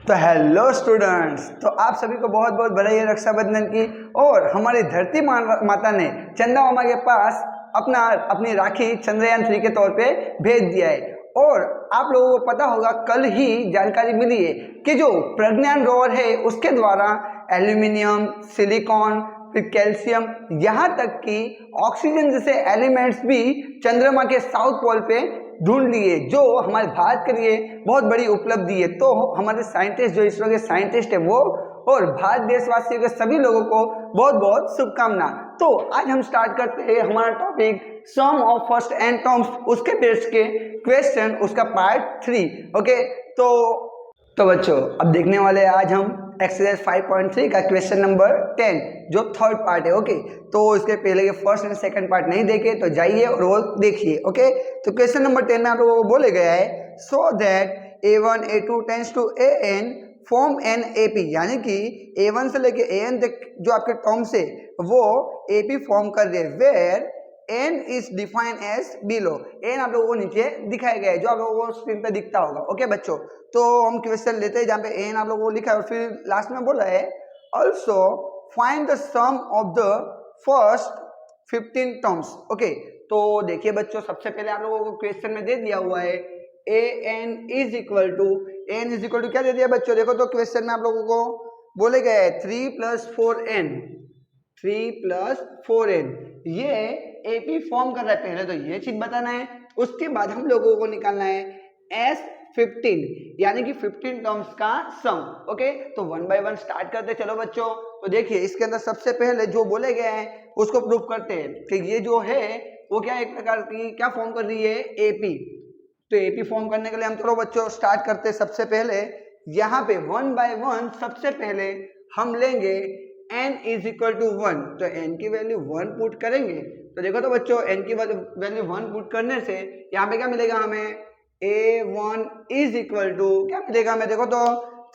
तो hello students, तो आप सभी को बहुत बहुत बधाई है रक्षाबंधन की। और हमारी धरती माता ने चंदा मामा के पास अपनी राखी चंद्रयान 3 के तौर पे भेज दिया है। और आप लोगों को पता होगा, कल ही जानकारी मिली है कि जो प्रज्ञान रोवर है उसके द्वारा एल्यूमिनियम, सिलिकॉन, फिर कैल्शियम, यहाँ तक कि ऑक्सीजन जैसे एलिमेंट्स भी चंद्रमा के साउथ पोल पे ढूंढ लिए, जो हमारे भारत के लिए बहुत बड़ी उपलब्धि है। तो हमारे साइंटिस्ट, जो इसरो के साइंटिस्ट है वो, और भारत देशवासियों के सभी लोगों को बहुत बहुत शुभकामना। तो आज हम स्टार्ट करते हैं हमारा topic sum of first n terms, उसके बेस के क्वेश्चन, उसका पार्ट 3। ओके, तो बच्चों अब देखने वाले हैं आज हम एक्सरसाइज 5.3 का क्वेश्चन नंबर 10, जो थर्ड पार्ट है। ओके, तो इसके पहले के फर्स्ट एंड सेकंड पार्ट नहीं देखे तो जाइए और वो देखिए। ओके, तो क्वेश्चन नंबर 10 में आप लोगों को बोले गया है so that A1 A2 tends to AN form an AP, यानी कि A1 से लेके AN तक जो आपके टर्म्स है वो AP फॉर्म कर रहे, where N is define as below. N आप लोगों को नीचे दिखाया गया है, जो आप लोगों को स्क्रीन पे दिखता होगा। ओके बच्चों, तो हम क्वेश्चन लेते हैं जहाँ पे N आप लोगों को लिखा है और फिर लास्ट में बोला है also find the sum of the first 15 terms. Okay, तो देखिए बच्चों, सबसे पहले आप लोगों को क्वेश्चन में दे दिया हुआ है AN इज इक्वल टू क्या दे दिया बच्चों? देखो तो क्वेश्चन में आप लोगों को बोले गए है 3 + 4N, 3 + 4N, ये AP फॉर्म कर रहा है। पहले तो ये चीज बताना है, उसके बाद हम लोगों को निकालना है S15, यानी कि 15 टर्म्स का सम। ओके, तो 1 बाय 1 स्टार्ट करते चलो बच्चों। तो देखिए इसके अंदर सबसे पहले जो बोले गए हैं उसको प्रूफ करते हैं कि ये जो है वो क्या एक प्रकार की क्या फॉर्म कर रही है, AP। तो AP फॉर्म करने के लिए हम चलो बच्चों स्टार्ट करते। सबसे पहले यहाँ पे 1 बाय 1 सबसे पहले हम लेंगे n इज इक्वल टू 1, तो n की वैल्यू 1 पुट करेंगे। तो देखो तो बच्चों, n की वैल्यू 1 पुट करने से यहाँ पे क्या मिलेगा हमें, A1 इज इक्वल टू क्या मिलेगा हमें, देखो तो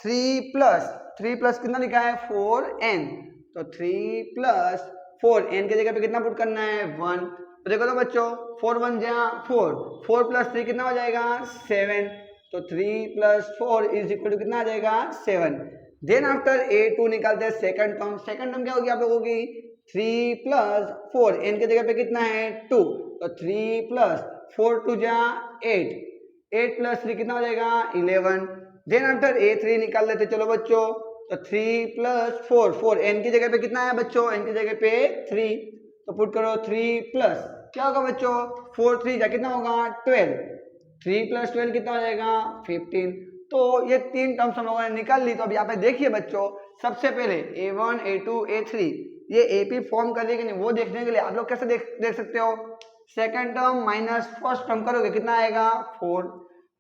3 प्लस कितना लिखा है 4n, तो 3 + 4, n की जगह पे कितना पुट करना है 1। तो देखो तो बच्चों 4 1 जा 4, 4 + 3 कितना हो जाएगा 7, तो 3 + 4 इज इक्वल टू कितना आ जाएगा 7। देन आफ्टर A2 निकालते हैं सेकंड टर्म क्या होगी आप लोगों की 3 + 4, n की जगह पे कितना है 2, तो 3 + 4 2 जा 8, 8 + 3 कितना हो जाएगा 11। देन आफ्टर A3 निकाल लेते चलो बच्चों, तो 3 + 4 n की जगह पे कितना है बच्चों, n की जगह पे 3, तो पुट करो 3 प्लस क्या होगा बच्चों 4 3 जा कितना होगा 12, 3 + 12 कितना हो जाएगा 15। तो ये 3 टर्म्स हम लोगों ने निकाल ली। तो अब यहाँ पे देखिए बच्चों, सबसे पहले A1 A2 A3 ये AP फॉर्म कर रही है कि नहीं वो देखने के लिए आप लोग कैसे देख सकते हो, second term minus first term करोगे कितना आएगा 4,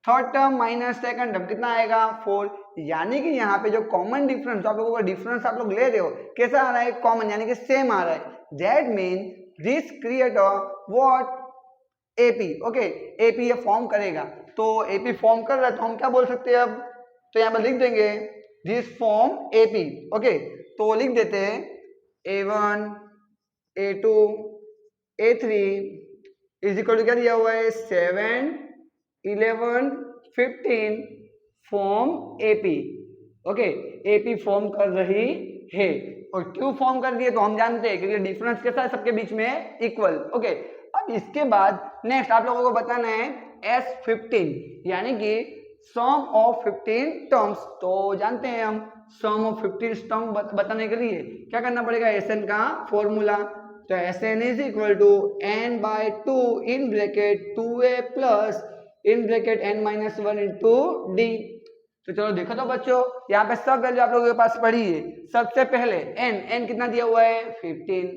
third term minus second term कितना आएगा 4, यानी कि यहाँ पे जो कॉमन डिफरेंस आप लोगों का डिफरेंस आप लोग ले रहे हो कैसा आ रहा है, कॉमन, यानी कि सेम आ रहा है। That mean this create what AP। Okay, AP ये फॉर्म करेगा, तो AP फॉर्म कर रहा है तो हम क्या बोल सकते हैं अब, तो यहाँ पर लिख देंगे दिस फॉर्म AP। ओके, तो लिख देते हैं A1 A2 A3 is equal to क्या दिया हुआ है 7 11 15 form AP। Okay, AP form कर रही है, और क्यों फॉर्म कर रही है तो हम जानते हैं क्योंकि डिफरेंस कैसा है सबके बीच में इक्वल। ओके, अब इसके बाद नेक्स्ट आप लोगों को बताना है S15, यानी कि सम ऑफ 15 टर्म्स। तो जानते हैं हम सम ऑफ 15 टर्म बताने के लिए क्या करना पड़ेगा, SN का फॉर्मूला। तो SN is equal to n by 2 in bracket 2a plus in bracket n - 1 into d। तो चलो देखो तो बच्चों, यहाँ पे सब वैल्यू आप लोगों के पास पड़ी है। सबसे पहले n कितना दिया हुआ है 15,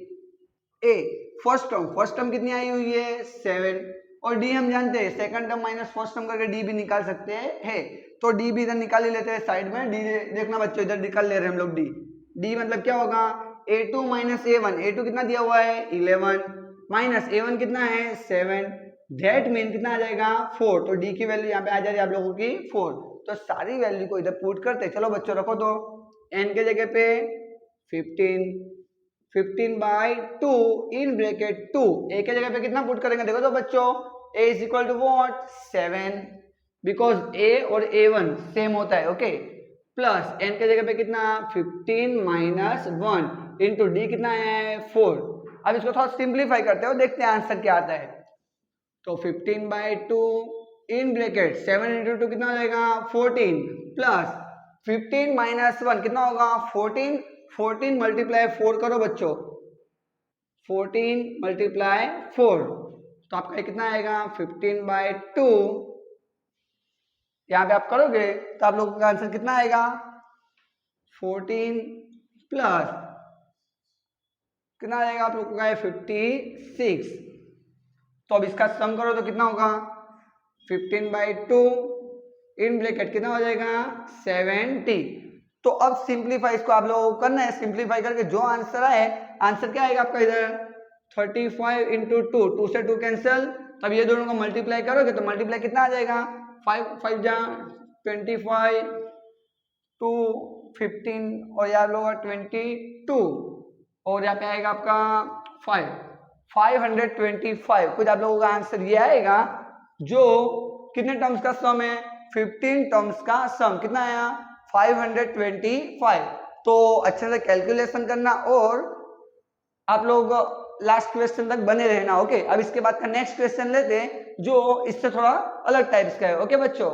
a फर्स्ट टर्म कितनी आई हुई है 7, और d हम जानते हैं second term minus first term करके d भी निकाल सकते हैं। तो d भी इधर निकाल ही लेते हैं साइड में, d देखना बच्चों इधर निकाल ले रहे हैं हम लोग d मतलब क्या होगा A2 - A1, A2 कितना दिया हुआ है 11 माइनस A1 कितना है 7, दैट मीन कितना आ जाएगा 4, तो d की वैल्यू यहाँ पे आ जा रही है आप लोगों की 4। तो सारी वैल्यू को इधर पुट करते चलो बच्चों, रखो तो n के जगह पे 15 बाय 2 इन ब्रैकेट 2, a के जगह पे कितना पुट करेंगे देखो तो बच्चों, a is equal to what 7, because a और a1 सेम होता है। ओके, प्लस n के जगह पे कितना 15 माइनस 1 इंटू डी कितना है 4। अब इसको थोड़ा सिंप्लीफाई करते हो, देखते हैं आंसर क्या आता है। तो 15/2 इन ब्रैकेट 7 इंटू 2 कितना हो जाएगा 14 प्लस 15 माइनस 1 कितना होगा 14। 14 मल्टीप्लाई 4 करो बच्चों, 14 मल्टीप्लाई 4 तो आपका कितना आएगा 15/2। यहाँ पे आप करोगे तो आप लोगों का आंसर कितना आएगा 14 प्लस कितना आएगा आप लोगों का 56। तो अब इसका सम करो तो कितना होगा 15/2 इन ब्रैकेट कितना हो जाएगा 70। तो अब सिंप्लीफाई इसको आप लोगों को करना है, सिंप्लीफाई करके जो आंसर आए, आंसर क्या आएगा आपका इधर 35 इंटू 2, 2 से 2 कैंसिल, तब ये दोनों को मल्टीप्लाई करोगे तो मल्टीप्लाई कितना आ जाएगा 5 5 जा 25 2 15 और यार लोग 22 और यहाँ पे आएगा आपका 525। कुछ आप लोगों का आंसर ये आएगा जो कितने टर्म्स का सम है 15 टर्म्स का सम कितना आया 525। तो अच्छे से कैलकुलेशन करना और आप लोग लास्ट क्वेश्चन तक बने रहना। ओके, अब इसके बाद का नेक्स्ट क्वेश्चन लेते हैं जो इससे थोड़ा अलग टाइप्स का है। ओके बच्चों,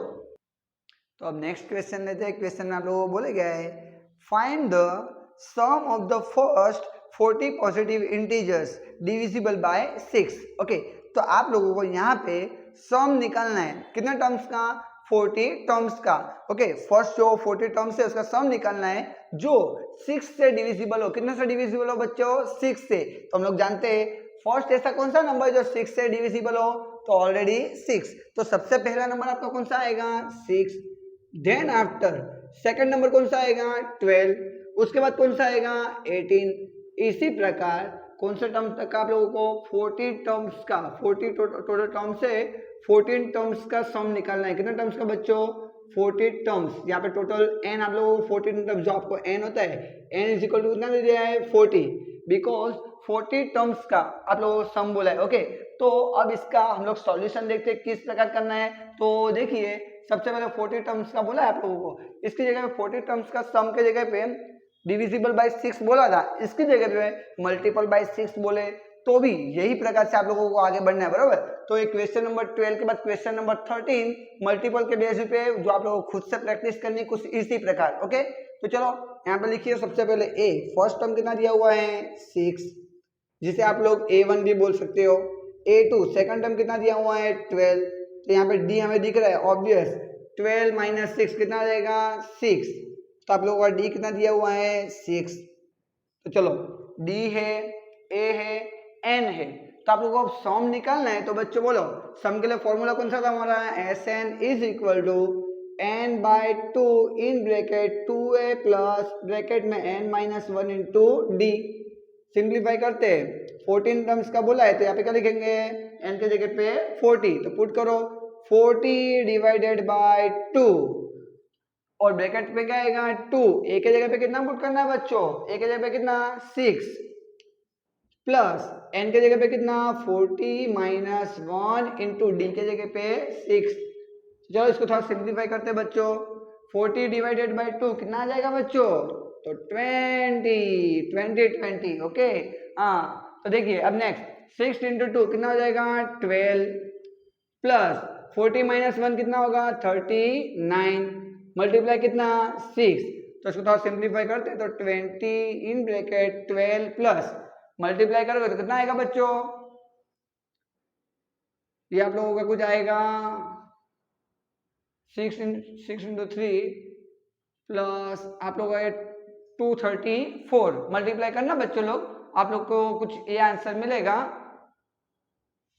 तो अब नेक्स्ट क्वेश्चन लेते हैं। क्वेश्चन में आप लोगों को बोले गया है find the sum of the first 40 positive integers divisible by 6। Okay, तो आप लोगों को यहाँ पे सम निकालना है कितने टर्म्स का 40 टर्म्स का। ओके, फर्स्ट जो 40 टर्म्स है उसका सम निकालना है जो 6 से डिविजिबल हो। कितने से डिविजिबल हो बच्चों 6 से। तो हम लोग जानते हैं फर्स्ट ऐसा कौन सा नंबर जो 6 से डिविजिबल हो, तो ऑलरेडी 6। तो सबसे पहला नंबर आपका कौन सा आएगा 6। देन आफ्टर सेकंड नंबर कौन सा आएगा 12, उसके बाद कौन सा आएगा 18। इसी प्रकार कौन से टर्म्स तक आप लोगों को 40 टर्म्स का 40 टोटल टर्म्स से 14 टर्म्स का सम निकालना है। कितने टर्म्स का बच्चों 40 टर्म्स। यहाँ पे टोटल n आप लोगों को 14 टर्म्स जो आपको n होता है n इज इक्वल टू कितना दे दिया है 40 बिकॉज 40 टर्म्स का आप लोगों को सम बोला है। ओके, तो अब इसका हम लोग सॉल्यूशन देखते हैं किस प्रकार करना है। तो देखिए सबसे पहले 40 टर्म्स का बोला है आप लोगों को, इसकी जगह पे 40 टर्म्स का सम के जगह पे डिविजिबल बाय 6 बोला था, इसकी जगह पे मल्टीपल बाय 6 बोले तो भी यही प्रकार से आप लोगों को आगे बढ़ना है बराबर। तो एक क्वेश्चन नंबर 12 के बाद क्वेश्चन नंबर 13 मल्टीपल के बेसिस पे जो आप लोगों को खुद से प्रैक्टिस करनी है कुछ इसी प्रकार। ओके, तो चलो यहाँ पे लिखिए सबसे पहले ए फर्स्ट टर्म कितना दिया हुआ है 6 जिसे आप लोग A1 भी बोल सकते हो। A2 सेकंड टर्म कितना दिया हुआ है 12, तो यहाँ पे D हमें दिख रहा है ऑब्वियस 12 माइनस 6 कितना आ जाएगा 6। तो आप लोगों का D कितना दिया हुआ है 6। तो चलो D है A है N है, तो आप लोगों को सम निकालना है। तो बच्चों बोलो सम के लिए फॉर्मूला कौन सा था हमारा Sn is equal to n/2 in bracket 2a plus bracket में n minus 1 into d. Simplify करते हैं 14 टर्म्स का बोला है तो यहाँ पे क्या लिखेंगे n के जगह पे 40, तो पुट करो 40 डिवाइडेड बाय 2 और ब्रैकेट पे क्या आएगा 2। a के जगह पे कितना पुट करना है बच्चों a के जगह पे कितना 6 प्लस n के जगह पे कितना 40 माइनस 1 इंटू डी के जगह पे 6। चलो इसको थोड़ा सिंप्लीफाई करते हैं बच्चों 40 डिवाइडेड बाय 2 कितना आ जाएगा बच्चों तो 20। ओके हाँ, तो देखिए अब नेक्स्ट 6 इंटू 2 कितना हो जाएगा 12 प्लस 40 माइनस 1 कितना होगा 39 मल्टीप्लाई कितना 6। तो इसको थोड़ा सिंप्लीफाई करते हैं तो 20 इन ब्रैकेट 12 प्लस मल्टीप्लाई करोगे तो कितना आएगा बच्चों, ये आप लोगों का कुछ आएगा 6 इंटू 3 प्लस आप लोगों का 234 मल्टीप्लाई करना बच्चों लोग, आप लोग को कुछ ये आंसर मिलेगा।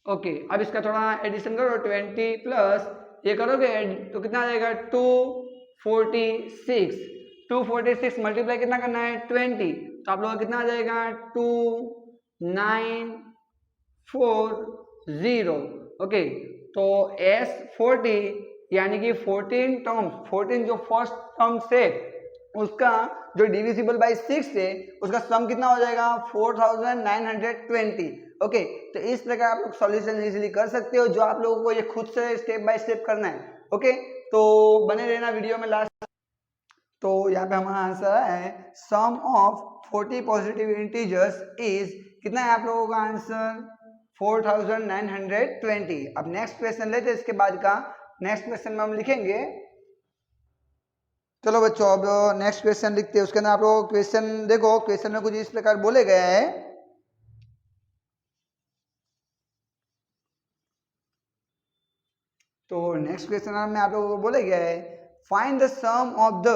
ओके, अब इसका थोड़ा एडिशन करो 20 प्लस ये करोगे तो कितना आ जाएगा 246 मल्टीप्लाई कितना करना है 20, तो आप लोगों का कितना आ जाएगा 2940। ओके, तो S40 यानी कि 14 टर्म्स 14 जो फर्स्ट टर्म से उसका जो डिविजिबल बाय 6 है उसका सम कितना हो जाएगा 4920। ओके, तो इस प्रकार आप लोग सॉल्यूशन इजीली कर सकते हो जो आप लोगों को ये खुद से स्टेप बाय स्टेप करना है। ओके, तो बने रहना वीडियो में लास्ट तो यहाँ पे हमारा आंसर है सम ऑफ 40 पॉजिटिव इंटीजर्स इज, कितना है आप लोगों का आंसर 4920। अब नेक्स्ट क्वेश्चन लेते हैं, इसके बाद का नेक्स्ट क्वेश्चन में हम लिखेंगे। चलो बच्चों अब नेक्स्ट क्वेश्चन लिखते हैं। उसके अंदर आप लोग क्वेश्चन देखो, क्वेश्चन में कुछ इस प्रकार बोले गया है। तो नेक्स्ट क्वेश्चन में आप लोगों को बोले गया है find the sum of the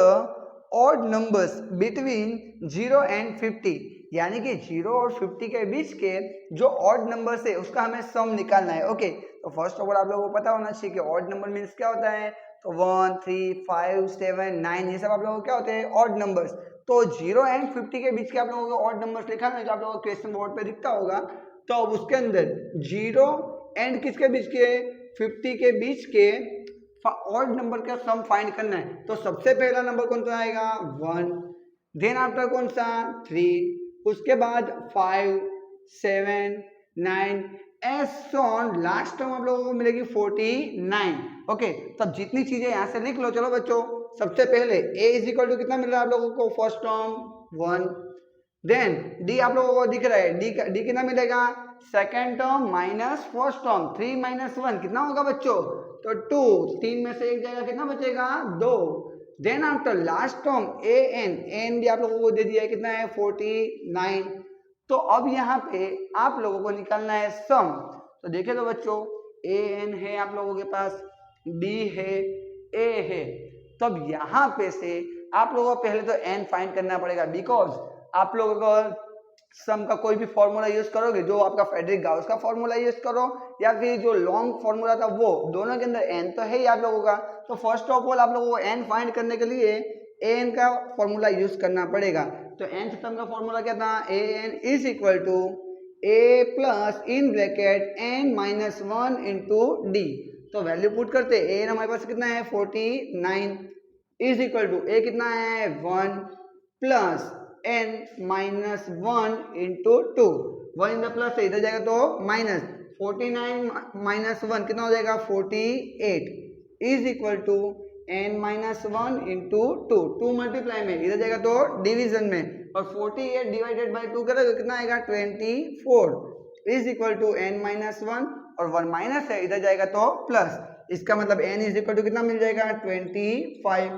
odd numbers between 0 and 50, यानी कि 0 और 50 के बीच के जो ऑड नंबर्स है उसका हमें सम निकालना है। ओके, तो फर्स्ट ऑफ ऑल आप लोगों को पता होना चाहिए कि ऑड नंबर मीन्स क्या होता है। तो 1, 3, 5, 7, 9 ये सब आप लोगों को क्या होते हैं, ऑड नंबर्स। तो 0 एंड 50 के बीच के आप लोगों को ऑड नंबर्स लिखा है, जो आप लोगों को क्वेश्चन बोर्ड पे दिखता होगा। तो अब उसके अंदर 0 एंड किसके बीच के, 50 के बीच के ऑड नंबर का सम फाइंड करना है। तो सबसे पहला नंबर कौन सा आएगा 1, देन आफ्टर कौन सा 3, उसके बाद 5, 7, 9 एसॉन, लास्ट टर्म आप लोगों को मिलेगी 49। ओके, तब जितनी चीजें यहाँ से लिख लो। चलो बच्चों, सबसे पहले a इज इक्वल टू कितना मिल रहा है आप लोगों को, फर्स्ट टर्म 1, देन d आप लोगों को दिख रहा है, d कितना मिलेगा, second term minus first term, 3 minus 1 कितना होगा बच्चों, तो 2, 3 में से एक जाएगा, कितना बचेगा 2। Then after last term an भी आप लोगों को दे दिया है, कितना है 49। तो अब यहाँ पे आप लोगों को निकालना है सम। तो देखे तो बच्चों, an है आप लोगों के पास, b है, a है। तब यहाँ पे से आप लोगों को पहले तो n फाइंड करना पड़ेगा, बिकॉज आप लोगों को सम का कोई भी फॉर्मूला यूज करोगे, जो आपका फेडरिक गाउस का फॉर्मूला यूज करो या फिर जो लॉन्ग फॉर्मूला था, वो दोनों के अंदर n तो है ही आप लोगों का। तो फर्स्ट ऑफ ऑल आप लोगों को n फाइंड करने के लिए an का फॉर्मूला यूज करना पड़ेगा। तो n सम का फॉर्मूला क्या था, an is equal to a plus in bracket n minus 1 into d. तो वैल्यू पुट करते, an हमारे पास कितना है 49 इज इक्वल टू a कितना है 1 plus n minus 1 into 2, 1 in the plus है, इधर जाएगा तो माइनस, 49 माइनस 1 कितना हो जाएगा 48 is equal to n minus 1 into 2 multiply में, इधर जाएगा तो डिवीजन में, और 48 डिवाइडेड बाई 2 करेगा कितना आएगा 24 is equal to n minus 1, और 1 माइनस है, इधर जाएगा तो प्लस। इसका मतलब n इज इक्वल टू कितना मिल जाएगा 25।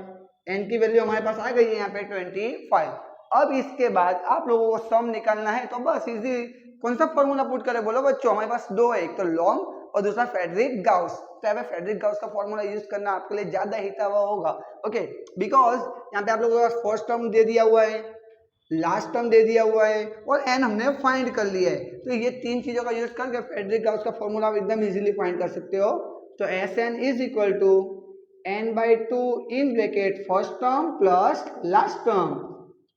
n की वैल्यू हमारे पास आ गई है यहाँ पे 25। अब इसके बाद आप लोगों को सम निकालना है, तो बस इजी, कौन सा फॉर्मूला पुट करें बोलो बच्चों, हमारे पास दो है, एक तो लॉन्ग और दूसरा फेडरिक गाउस। तो यहाँ पे फेडरिक गाउस का फॉर्मूला यूज करना आपके लिए ज्यादा हितावह होगा। ओके, बिकॉज यहाँ पे आप लोगों के पास फर्स्ट टर्म दे दिया हुआ है, लास्ट टर्म दे दिया हुआ है, और n हमने फाइंड कर लिया है। तो ये तीन चीजों का यूज करके फेडरिक गाउस का फॉर्मूला आप एकदम इजीली फाइंड कर सकते हो। तो Sn is equal to n/2 in bracket first term plus last term,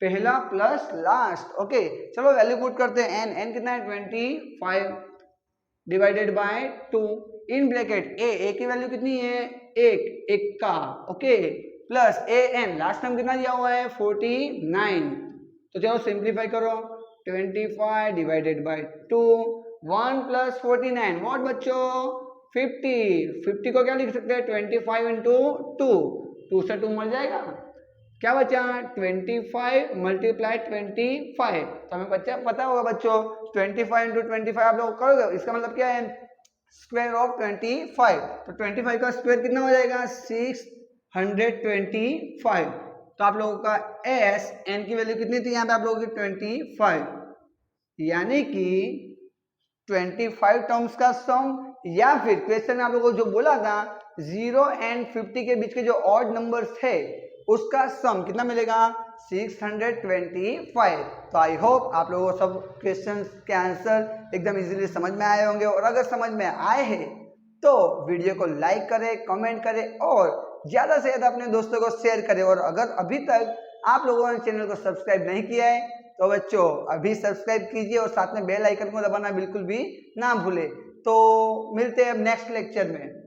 पहला प्लस लास्ट। ओके, चलो वैल्यू पुट करते हैं, n कितना है 25 divided by 2 in bracket a की वैल्यू कितनी है 1 का, okay, plus an last term कितना दिया हुआ है 49। तो चलो सिंप्लीफाई करो, 25 डिवाइडेड बाय 2, 1 प्लस 49 व्हाट बच्चों 50 को क्या लिख सकते हैं 25 इंटू 2 से 2 मर जाएगा, क्या बचा 25 मल्टीप्लाई 25। तो हमें बच्चा पता होगा बच्चों 25 इंटू 25 आप लोग करोगे, इसका मतलब क्या है स्क्वायर ऑफ 25। तो 25 का स्क्वायर कितना हो जाएगा 625। तो आप लोगों का एस एन की वैल्यू कितनी थी यहाँ पे आप लोगों की 25, यानी कि 25 टर्म्स का सम, या फिर क्वेश्चन में आप लोगों को जो बोला था 0 एंड 50 के बीच के जो ऑड नंबर्स है उसका सम कितना मिलेगा 625। तो आई होप आप लोगों को सब क्वेश्चंस के आंसर एकदम इजीली समझ में आए होंगे, और अगर समझ में आए हैं तो वीडियो को लाइक करें, कमेंट करें और ज़्यादा से ज़्यादा अपने दोस्तों को शेयर करें। और अगर अभी तक आप लोगों ने चैनल को सब्सक्राइब नहीं किया है तो बच्चों अभी सब्सक्राइब कीजिए और साथ में बेल आइकन को दबाना बिल्कुल भी ना भूलें। तो मिलते हैं अब नेक्स्ट लेक्चर में।